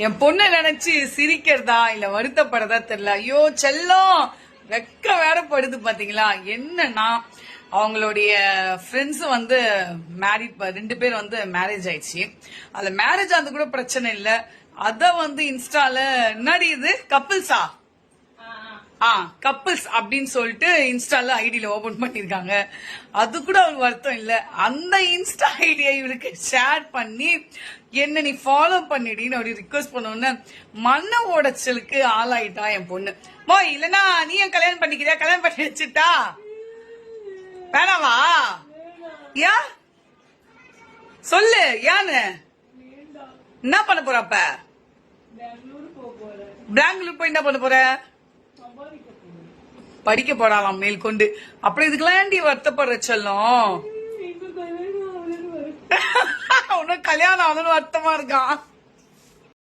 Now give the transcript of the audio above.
என் பொண்ணை நினைச்சு சிரிக்கிறதா இல்ல வருத்தப்படுறதா தெரியல. ஐயோ செல்லம் வெக்க வேற படுது பாத்தீங்களா. என்னன்னா அவங்களுடைய ஃப்ரெண்ட்ஸ் வந்து மேரிட், 2 பேர் வந்து மேரேஜ் ஆயிடுச்சு. அதுல மேரேஜ் ஆனது கூட பிரச்சனை இல்ல. அத வந்து இன்ஸ்டால என்னடி இது கப்பிள்ஸா கப்பிள்ஸ் அப்படின்னு சொல்லிட்டு இன்ஸ்டால ஐடியில ஓபன் பண்ணிருக்காங்க. அது கூட அவருக்கு வருத்தம் இல்ல. அந்த இன்ஸ்டா ஐடியா இவருக்கு ஷேர் பண்ணி என்ன நீ ஃபாலோ பண்ணிடின்னு அப்படி ரிக்வெஸ்ட் பண்ணுன்னு மண்ண உடைச்சலுக்கு ஆளாயிட்டா என் பொண்ணு. இல்லனா நீ என் கல்யாணம் பண்ணிக்கிறியா? கல்யாணம் பண்ணி வச்சுட்டா வேணாவா? யா சொல்லு யான்னு என்ன பண்ண போற? அப்ப பெங்களூர் போய் என்ன பண்ண போற? படிக்க போடாலாம் மேல் கொண்டு. அப்புறம் இதுக்கெல்லாம் வருத்தப்படுற செல்லம். உனக்கு கல்யாணம் ஆகணும்னு வருத்தமா இருக்கான்.